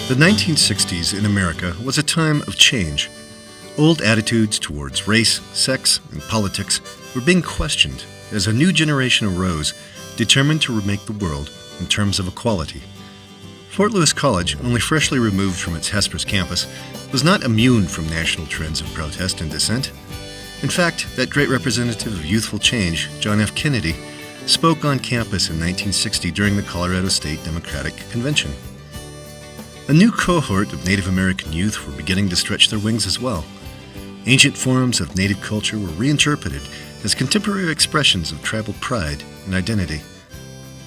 The 1960s in America was a time of change. Old attitudes towards race, sex, and politics were being questioned as a new generation arose, determined to remake the world in terms of equality. Fort Lewis College, only freshly removed from its Hesperus campus, was not immune from national trends of protest and dissent. In fact, that great representative of youthful change, John F. Kennedy, spoke on campus in 1960 during the Colorado State Democratic Convention. A new cohort of Native American youth were beginning to stretch their wings as well. Ancient forms of Native culture were reinterpreted as contemporary expressions of tribal pride and identity.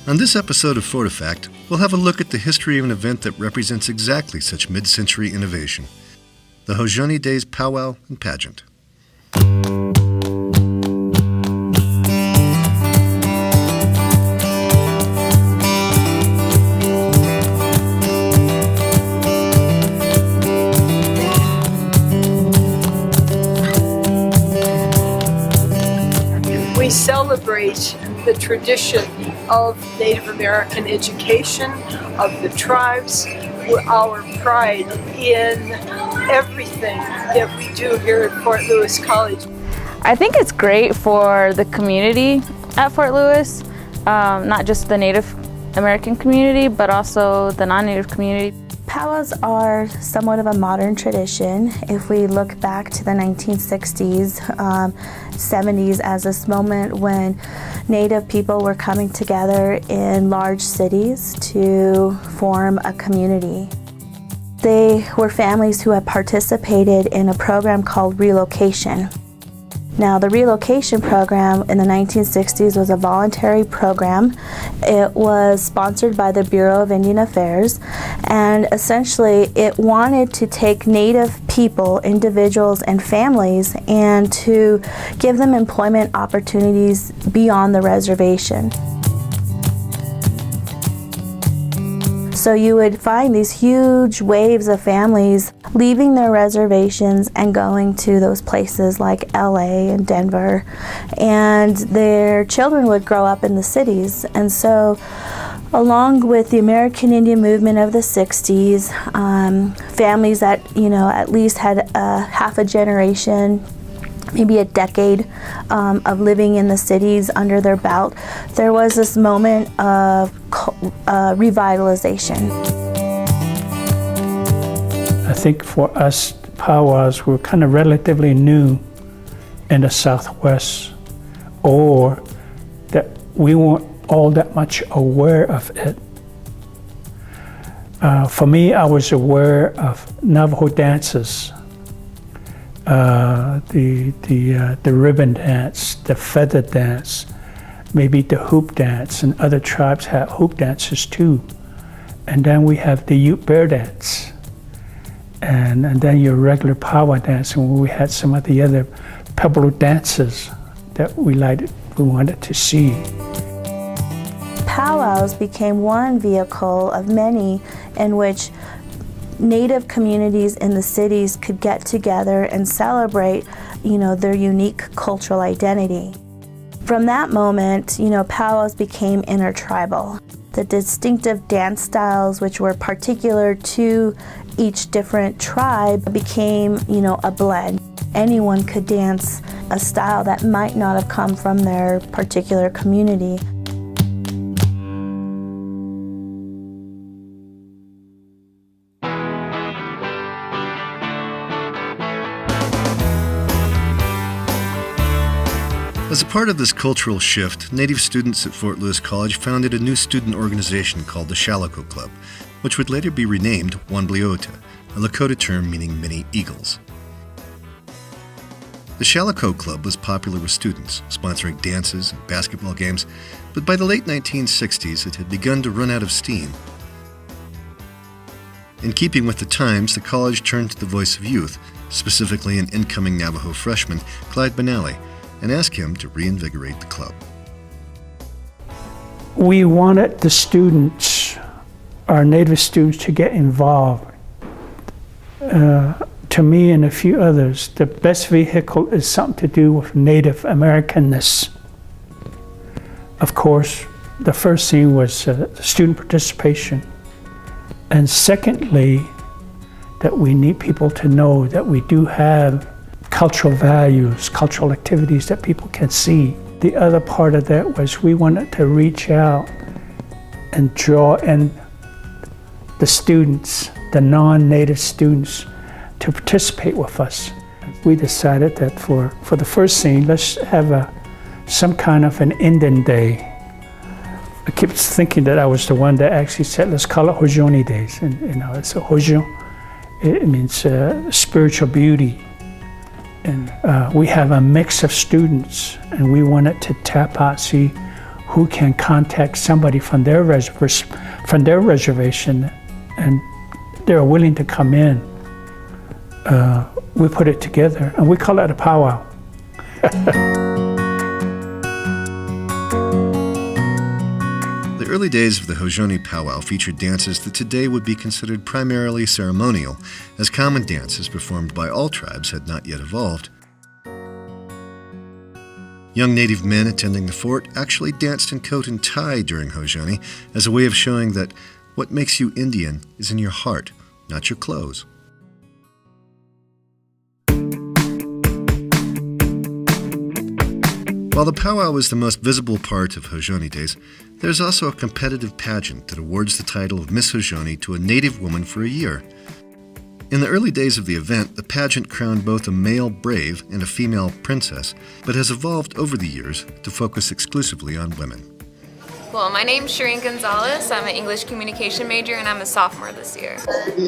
On this episode of Fortifact, we'll have a look at the history of an event that represents exactly such mid-century innovation, the Hozhoni Days powwow and pageant. We celebrate the tradition of Native American education, of the tribes, our pride in everything that we do here at Fort Lewis College. I think it's great for the community at Fort Lewis, not just the Native American community, but also the non-Native community. Powwows are somewhat of a modern tradition. If we look back to the 1960s, 70s as this moment when Native people were coming together in large cities to form a community. They were families who had participated in a program called relocation. Now, the relocation program in the 1960s was a voluntary program. It was sponsored by the Bureau of Indian Affairs, and essentially it wanted to take Native people, individuals, and families and to give them employment opportunities beyond the reservation. So you would find these huge waves of families leaving their reservations and going to those places like LA and Denver, and their children would grow up in the cities. And so along with the American Indian movement of the 60s, families that at least had half a generation, maybe a decade of living in the cities under their belt, there was this moment of revitalization. I think for us, powwows were kind of relatively new in the Southwest, or that we weren't all that much aware of it. For me, I was aware of Navajo dances. The ribbon dance, the feather dance, maybe the hoop dance, and other tribes have hoop dances too. And then we have the Ute bear dance, and then your regular powwow dance, and we had some of the other pebble dances that we wanted to see. Powwows became one vehicle of many in which Native communities in the cities could get together and celebrate, their unique cultural identity. From that moment, powwows became intertribal. The distinctive dance styles, which were particular to each different tribe, became, a blend. Anyone could dance a style that might not have come from their particular community. As a part of this cultural shift, Native students at Fort Lewis College founded a new student organization called the Shalako Club, which would later be renamed Wanbliota, a Lakota term meaning many eagles. The Shalako Club was popular with students, sponsoring dances and basketball games, but by the late 1960s it had begun to run out of steam. In keeping with the times, the college turned to the voice of youth, specifically an incoming Navajo freshman, Clyde Benally, and asked him to reinvigorate the club. We wanted the students, our Native students, to get involved. To me and a few others, the best vehicle is something to do with Native Americanness. Of course, the first thing was student participation. And secondly, that we need people to know that we do have cultural values, cultural activities that people can see. The other part of that was we wanted to reach out and draw in the students, the non-native students, to participate with us. We decided that for the first scene, let's have some kind of an Indian day. I kept thinking that I was the one that actually said, let's call it Hozhoni Days. And it's a Hozhon, it means spiritual beauty. And we have a mix of students, and we wanted to tap out, see who can contact somebody from their reservation, and they're willing to come in. We put it together, and we call it a powwow. The early days of the Hozhoni powwow featured dances that today would be considered primarily ceremonial, as common dances performed by all tribes had not yet evolved. Young native men attending the fort actually danced in coat and tie during Hozhoni as a way of showing that what makes you Indian is in your heart, not your clothes. While the powwow is the most visible part of Hozhoni Days, there's also a competitive pageant that awards the title of Miss Hozhoni to a native woman for a year. In the early days of the event, the pageant crowned both a male brave and a female princess, but has evolved over the years to focus exclusively on women. Well, my name's Shireen Gonzalez. I'm an English communication major and I'm a sophomore this year.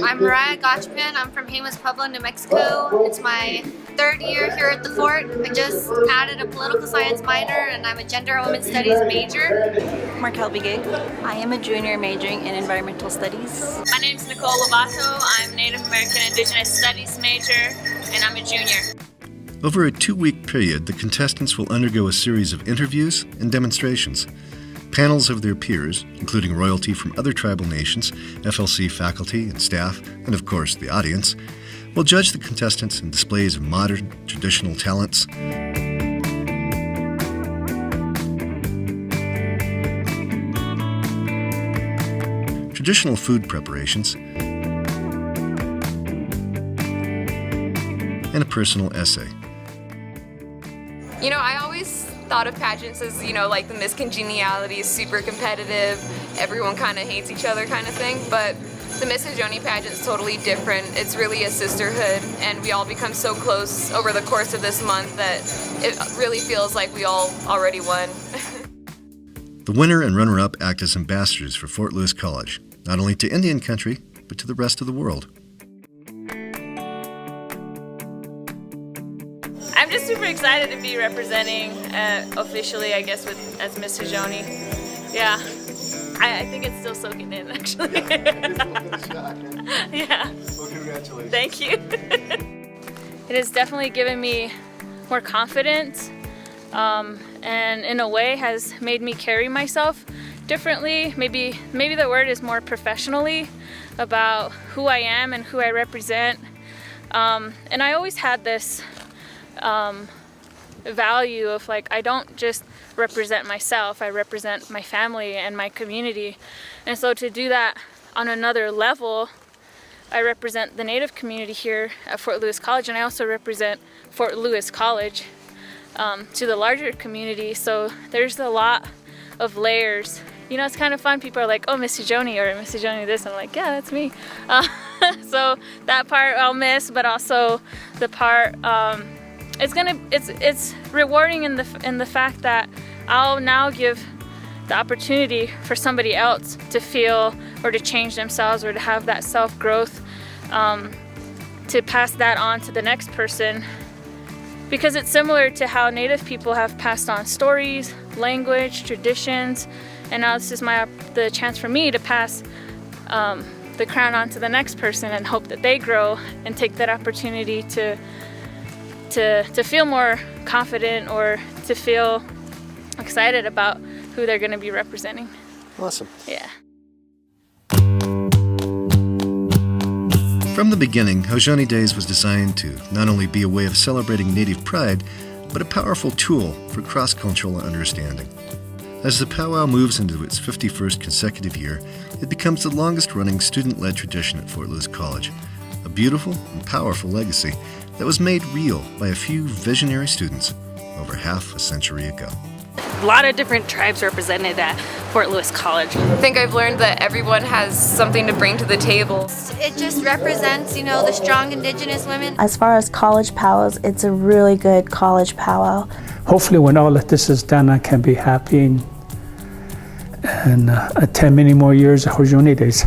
I'm Mariah Gotchman. I'm from Jemez Pueblo, New Mexico. It's my third year here at the fort. I just added a political science minor and I'm a gender and women's studies major. Markel Begay. I am a junior majoring in environmental studies. My name's Nicole Lovato. I'm Native American Indigenous Studies major and I'm a junior. Over a 2-week period, the contestants will undergo a series of interviews and demonstrations. Panels of their peers, including royalty from other tribal nations, FLC faculty and staff, and of course the audience, will judge the contestants in displays of modern, traditional talents, traditional food preparations, and a personal essay. You know, I always thought of pageants as, like the Miss Congeniality is super competitive, everyone kind of hates each other kind of thing, but the Miss Hozhoni pageant is totally different. It's really a sisterhood, and we all become so close over the course of this month that it really feels like we all already won. The winner and runner-up act as ambassadors for Fort Lewis College, not only to Indian country, but to the rest of the world. I'm just super excited to be representing officially, I guess, as Miss Hozhoni. Yeah, I think it's still soaking in, actually. Yeah. Well, congratulations. Thank you. It has definitely given me more confidence, and in a way has made me carry myself differently. Maybe the word is more professionally about who I am and who I represent. And I always had this value of I don't just represent myself, I represent my family and my community. And so to do that on another level, I represent the Native community here at Fort Lewis College, and I also represent Fort Lewis College to the larger community. So there's a lot of layers. It's kind of fun. People are like, oh, Miss Hozhoni or Miss Hozhoni this. I'm like, yeah, that's me. So that part I'll miss, but also the part it's rewarding in the fact that I'll now give the opportunity for somebody else to feel or to change themselves or to have that self-growth, to pass that on to the next person, because it's similar to how Native people have passed on stories, language, traditions, and now this is the chance for me to pass the crown on to the next person and hope that they grow and take that opportunity to feel more confident or to feel excited about who they're going to be representing. Awesome. Yeah. From the beginning, Hozhoni Days was designed to not only be a way of celebrating Native pride, but a powerful tool for cross-cultural understanding. As the powwow moves into its 51st consecutive year, it becomes the longest-running student-led tradition at Fort Lewis College, a beautiful and powerful legacy that was made real by a few visionary students over half a century ago. A lot of different tribes represented at Fort Lewis College. I think I've learned that everyone has something to bring to the table. It just represents, the strong Indigenous women. As far as college powwows, it's a really good college powwow. Hopefully when all of this is done, I can be happy and attend many more years of Hozhoni Days.